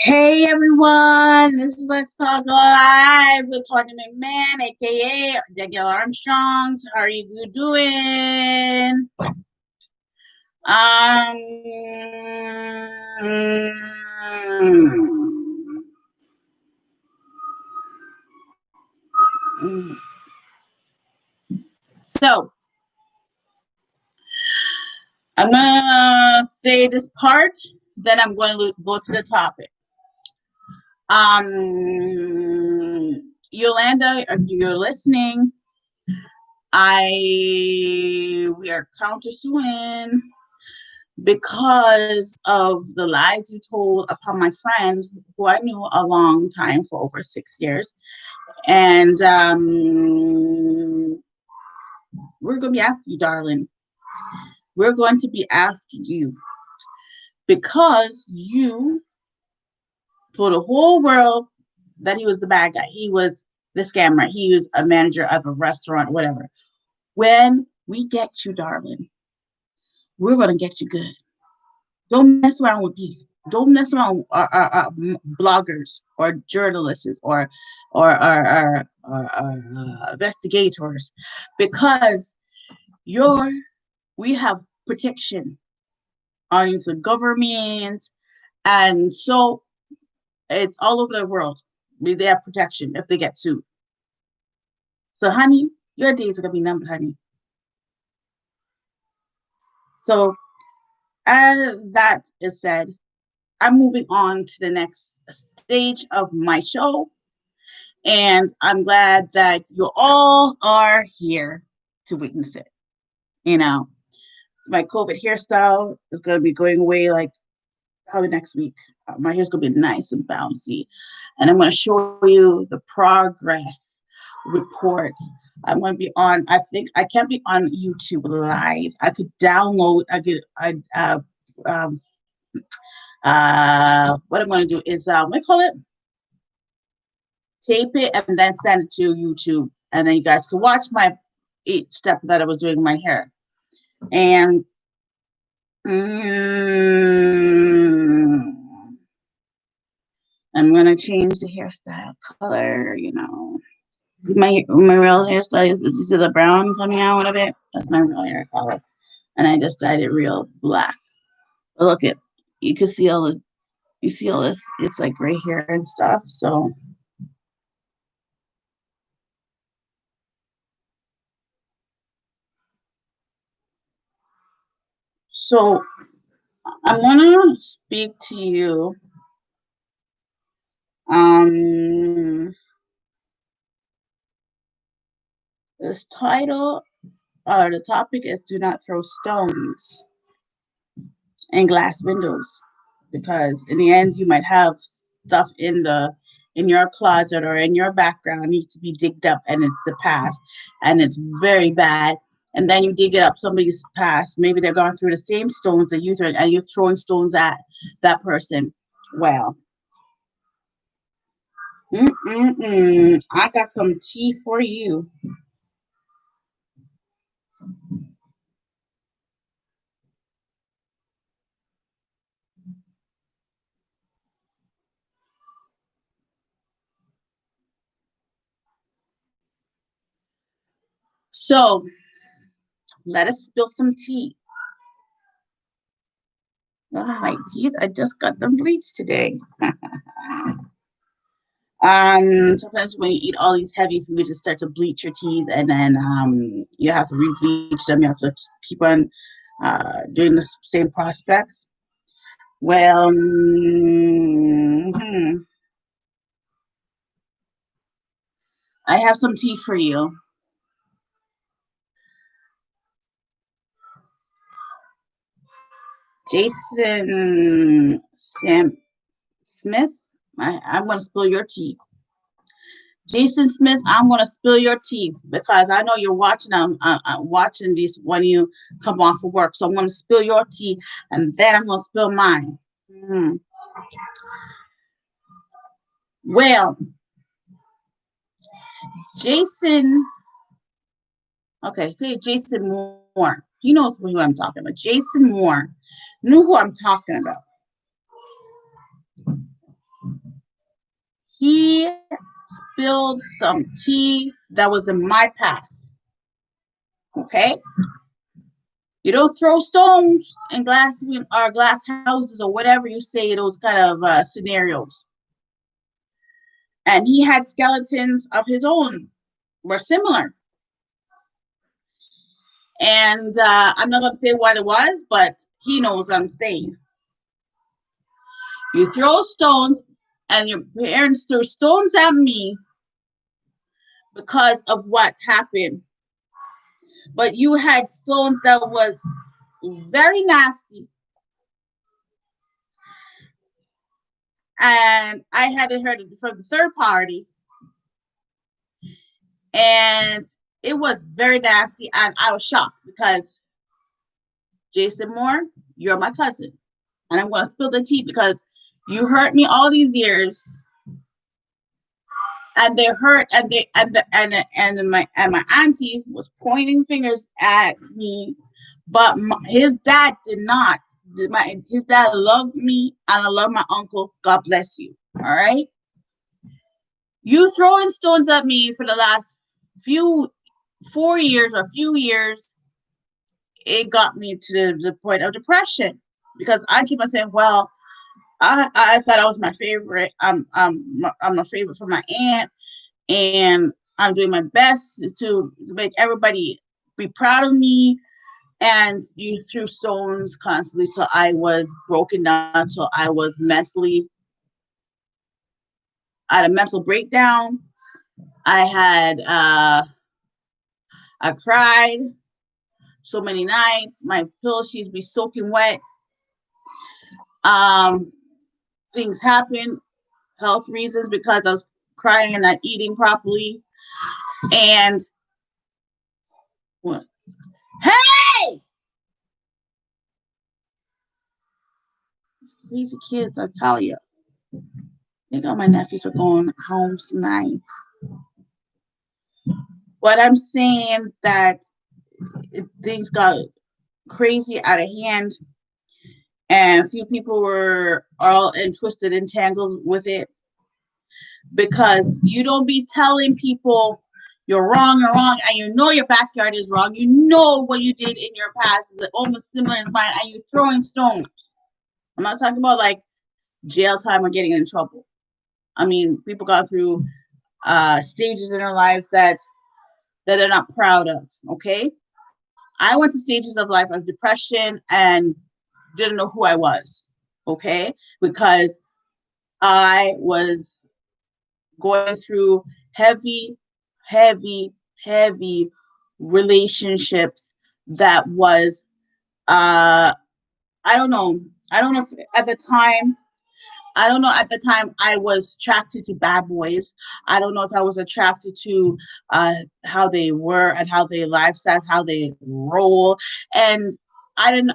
Hey everyone, this is Let's Talk Live with Tony McMahon, aka Danielle Armstrongs. How are you doing? So I'm gonna say this part, then I'm going to go to the topic. Yolanda, if you're listening, we are countersuing because of the lies you told upon my friend who I knew a long time for over 6 years. And we're going to be after you, darling. We're going to be after you because you told the whole world that he was the bad guy. He was the scammer. He was a manager of a restaurant, whatever. When we get you, darling, we're going to get you good. Don't mess around with these. Don't mess around with bloggers or journalists or investigators, because we have protection on the government, and so it's all over the world. They have protection if they get sued. So, honey, your days are gonna be numbered, honey. So, as that is said, I'm moving on to the next stage of my show. And I'm glad that you all are here to witness it. You know, my COVID hairstyle is going to be going away like probably next week. My hair's going to be nice and bouncy. And I'm going to show you the progress report. I'm going to be on, I think I can't be on YouTube live. I could download, what I'm going to do is, what do you call it? Tape it and then send it to YouTube, and then you guys can watch my 8 step that I was doing my hair. And I'm gonna change the hairstyle color. You know, my real hairstyle is, you see the brown coming out a bit. That's my real hair color, and I just dyed it real black. Look at, you can see all the, you see all this, it's like gray hair and stuff. So I want to speak to you. Um, this title, the topic is "Do Not Throw Stones in Glass Windows," because in the end, you might have stuff in your closet or in your background needs to be digged up, and it's the past, and it's very bad. And then you dig it up somebody's past. Maybe they're going through the same stones that you throw, and you're throwing stones at that person. Well, I got some tea for you. So let us spill some tea. Oh, my teeth, I just got them bleached today. Sometimes when you eat all these heavy foods, it starts to bleach your teeth, and then you have to re-bleach them. You have to keep on doing the same prospects. Well, I have some tea for you. Jason Sam Smith, I'm going to spill your tea. Jason Smith, I'm gonna spill your tea because I know you're watching. Watching these when you come off of work. So I'm gonna spill your tea, and then I'm gonna spill mine. Mm. Well, Jason. Okay, say Jason Moore. He knows who I'm talking about. Jason Moore knew who I'm talking about. He spilled some tea that was in my past. Okay. You don't throw stones in glass or glass houses or whatever you say those kind of scenarios. And he had skeletons of his own, were similar. And I'm not going to say what it was, but he knows what I'm saying. You throw stones, and your parents threw stones at me because of what happened. But you had stones that was very nasty, and I hadn't heard it from the third party, and it was very nasty, and I was shocked because Jason Moore, you're my cousin, and I'm going to spill the tea because you hurt me all these years, and they hurt, and my auntie was pointing fingers at me, but his dad did not. His dad loved me, and I love my uncle. God bless you. All right, you throwing stones at me for the last few 4 years or few years, it got me to the point of depression because I keep on saying, well, I thought I was my favorite. I'm a favorite for my aunt, and I'm doing my best to make everybody be proud of me. And you threw stones constantly till I was broken down, till I was mentally I had a mental breakdown. I had I cried so many nights. My pillow sheets be soaking wet. Um, things happen, health reasons because I was crying and not eating properly. And what? Hey, these kids, I tell you. I think all my nephews are going home tonight. But I'm saying that things got crazy out of hand, and a few people were all twisted and tangled with it because you don't be telling people you're wrong, and you know your backyard is wrong. You know what you did in your past is almost similar as mine, and you're throwing stones. I'm not talking about like jail time or getting in trouble. I mean, people got through stages in their lives that they're not proud of. Okay, I went to stages of life of depression and didn't know who I was. Okay, because I was going through heavy, heavy, heavy relationships that was I don't know. I don't know if at the time I don't know at the time I was attracted to bad boys. I don't know if I was attracted to uh, how they were and how they lifestyle, how they roll, and I don't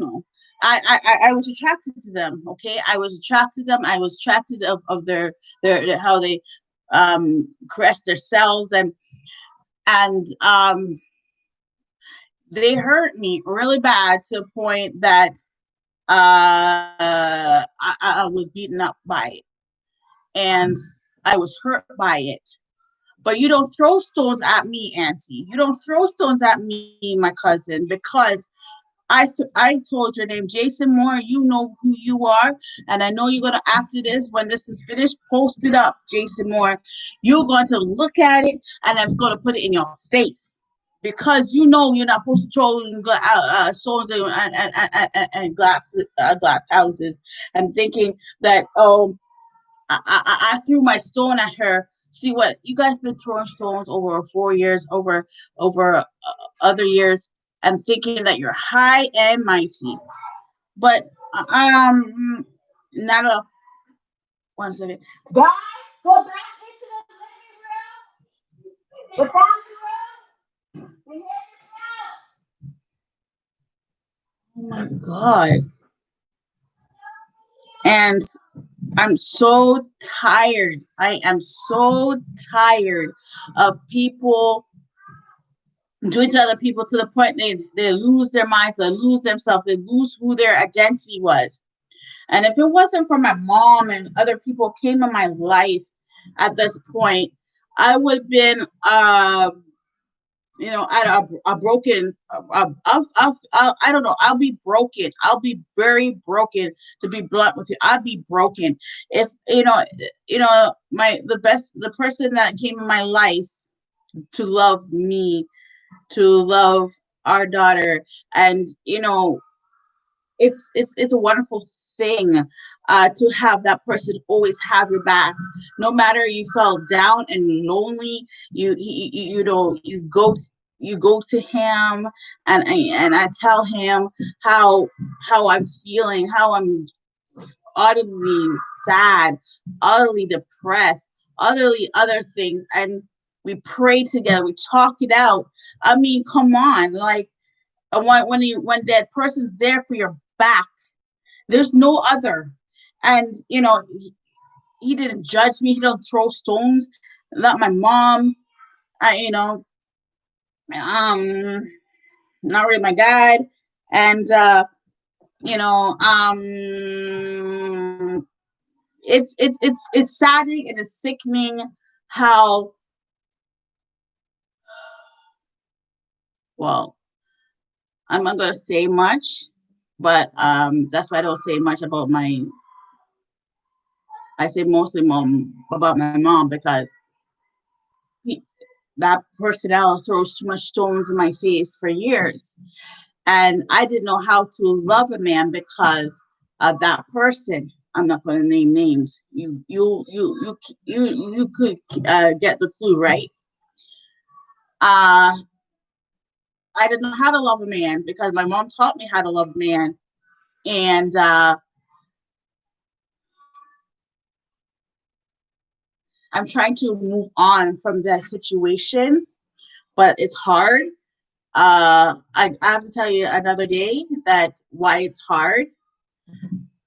know. I was attracted to them. Okay, I was attracted to them. I was attracted of their how they caress themselves and they hurt me really bad to a point that I was beaten up by it and I was hurt by it. But you don't throw stones at me, Auntie. You don't throw stones at me, my cousin, because I told your name, Jason Moore. You know who you are, and I know you're gonna after this, when this is finished, post it up, Jason Moore. You're going to look at it, and I'm going to put it in your face because you know you're not supposed to throw stones and glass houses, and thinking that I threw my stone at her. See what you guys been throwing stones over 4 years, over other years, and thinking that you're high and mighty. But not a 1 second. Guys, go back into the living room, the family room. We hear this house. Oh my God! And I'm so tired. I am so tired of people doing to other people to the point they lose their minds, they lose themselves, they lose who their identity was. And if it wasn't for my mom and other people came in my life at this point, I would have been, at a broken, I don't know, I'll be broken. I'll be very broken, to be blunt with you. I'll be broken. If, the person that came in my life to love me, to love our daughter, and it's a wonderful thing to have that person always have your back, no matter you felt down and lonely. You go to him, and I tell him how I'm feeling, how I'm utterly sad, utterly depressed, utterly other things, and we pray together, we talk it out. I mean, come on, like, and when that person's there for your back, there's no other. And he didn't judge me. He don't throw stones. Not my mom. I not really my dad. And you know it's saddening and it's sickening how well. I'm not gonna say much, but that's why I don't say much about my. I say mostly mom about my mom because he, that personnel throws too much stones in my face for years, and I didn't know how to love a man because of that person. I'm not going to name names. You could get the clue, right? Uh, I didn't know how to love a man because my mom taught me how to love a man, and I'm trying to move on from that situation, but it's hard. I have to tell you another day that why it's hard.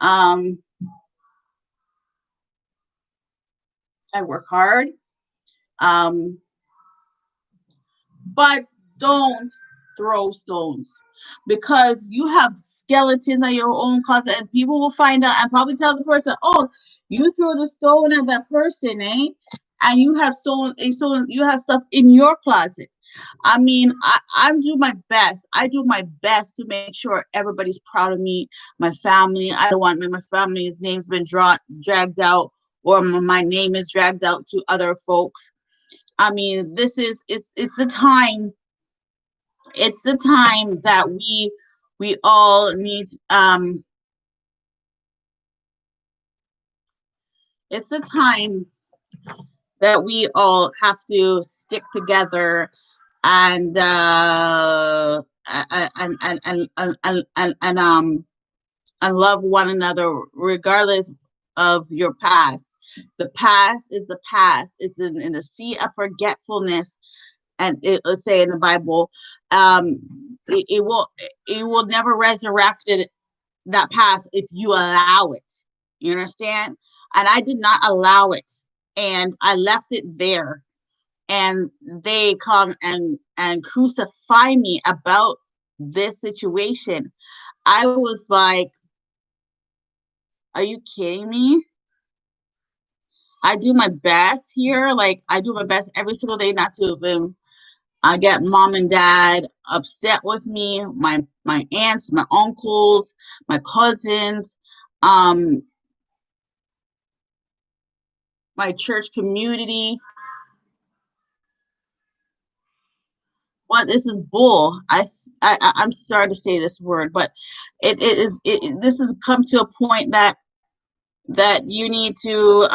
Um, I work hard, um, but don't throw stones because you have skeletons on your own closet, and people will find out and probably tell the person, "Oh, you threw the stone at that person, eh?" And you have stolen, so you have stuff in your closet. I mean, I do my best. I do my best to make sure everybody's proud of me, my family. I don't want my family's name's been dragged out, or my name is dragged out to other folks. I mean, this is it's the time. It's the time that we all need. It's the time that we all have to stick together and and love one another regardless of your past. The past is the past. It's in the sea of forgetfulness, and let's say in the Bible, um, it will never resurrect it, that past, if you allow it. You understand? And I did not allow it, and I left it there. And they come and crucify me about this situation. I was like, are you kidding me? I do my best here. Like, I do my best every single day not to even I get mom and dad upset with me, my aunts, my uncles, my cousins, um, my church community. What, this is bull. I'm sorry to say this word, but this has come to a point that you need to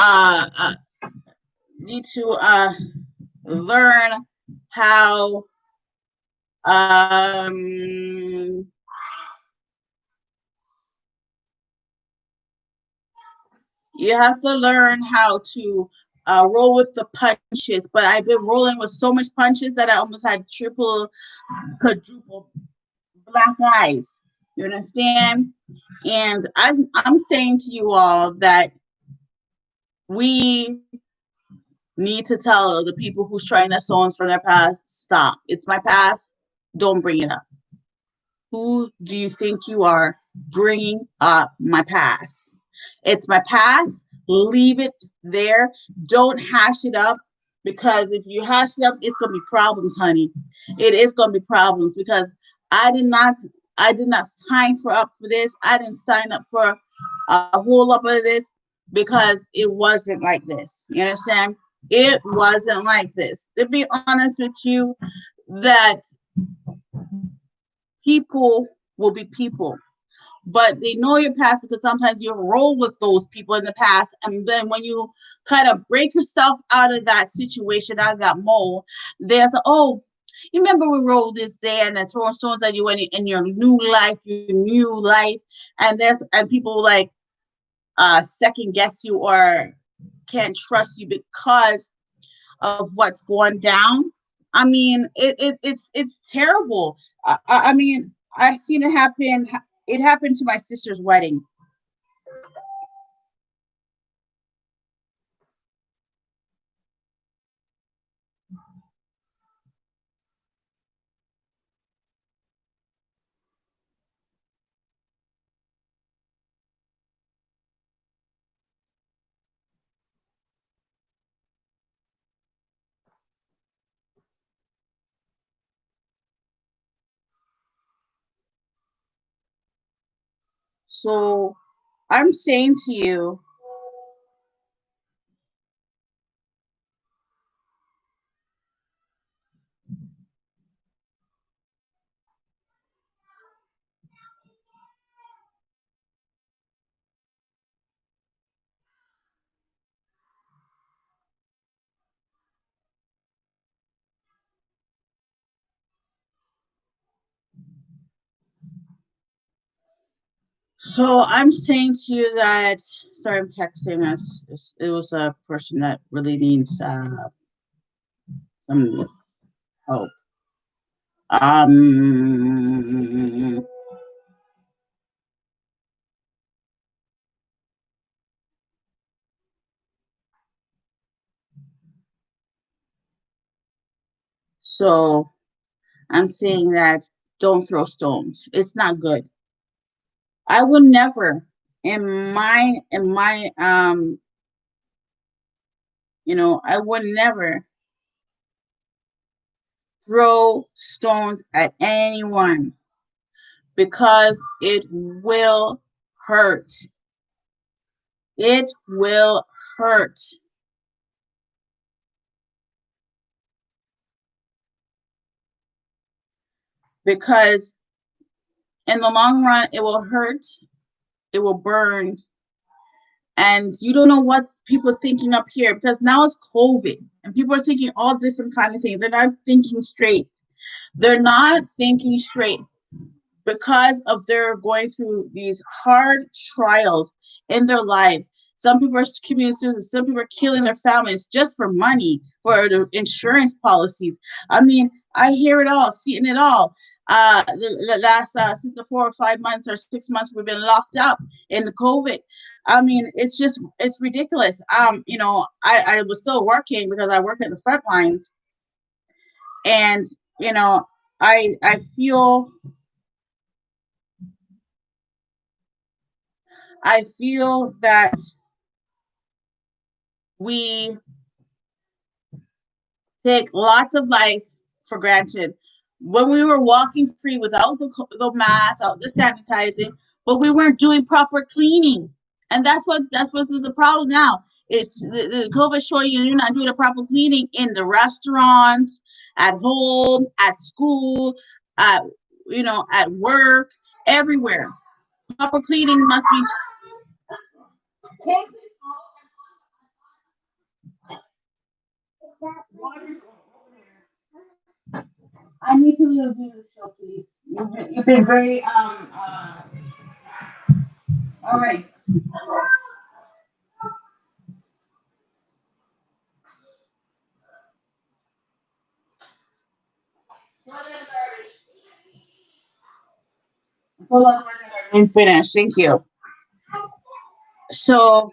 learn how um you have to learn how to roll with the punches. But I've been rolling with so much punches that I almost had triple, quadruple black eyes. You understand? And I'm saying to you all that we need to tell the people who's trying to songs from their past, stop. It's my past. Don't bring it up. Who do you think you are bringing up my past? It's my past. Leave it there. Don't hash it up, because if you hash it up, it's gonna be problems, honey. It is gonna be problems, because I did not I did not sign up for this. I didn't sign up for a whole lot of this, because it wasn't like this. You understand? It wasn't like this. To be honest with you, that people will be people, but they know your past, because sometimes you roll with those people in the past, and then when you kind of break yourself out of that situation, out of that mold, there's oh, you remember we rolled this day, and then throwing stones at you in your new life, and people like second guess you or can't trust you because of what's going down. I mean, it's terrible. I mean, I've seen it happen. It happened to my sister's wedding. So I'm saying to you, that. Sorry, I'm texting us. It was a person that really needs some help. Um. So I'm saying that don't throw stones. It's not good. I will never, I would never throw stones at anyone because it will hurt. It will hurt. Because in the long run, it will hurt, it will burn, and you don't know what people are thinking up here because now it's COVID and people are thinking all different kind of things. They're not thinking straight. They're not thinking straight because of their going through these hard trials in their lives. Some people are committing suicide. Some people are killing their families just for money, for the insurance policies. I mean, I hear it all, seeing it all. The last since the 4 or 5 months or 6 months we've been locked up in the COVID. I mean, it's ridiculous. I was still working because I work at the front lines, and you know, I feel that we take lots of life for granted. When we were walking free without the mask, without the sanitizing, but we weren't doing proper cleaning, and that's what is the problem now. It's the COVID showing you're not doing the proper cleaning in the restaurants, at home, at school, at at work, everywhere. Proper cleaning must be. I need to do the show, please. You've been very all right. Hold on, I'm finished. Thank you. So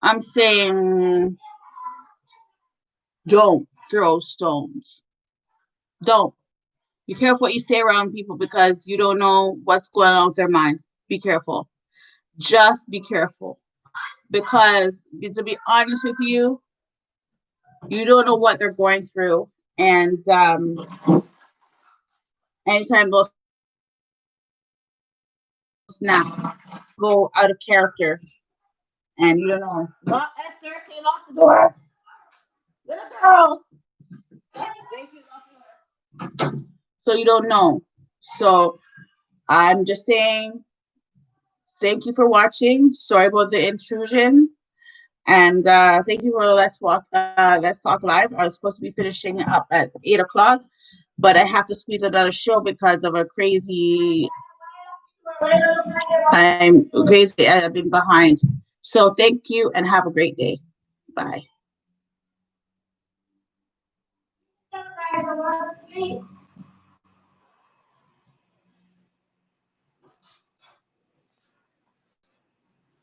I'm saying, don't throw stones. Don't. Be careful what you say around people because you don't know what's going on with their minds. Be careful. Just be careful. Because to be honest with you, you don't know what they're going through. And anytime those snaps go out of character and you don't know. Well, Esther, can you lock the door? Little girl. Thank you. So you don't know. So I'm just saying thank you for watching. Sorry about the intrusion. And thank you for Let's Talk Live. I was supposed to be finishing up at 8 o'clock, but I have to squeeze another show because of a crazy time. Crazy, I've been behind. So thank you and have a great day. Bye.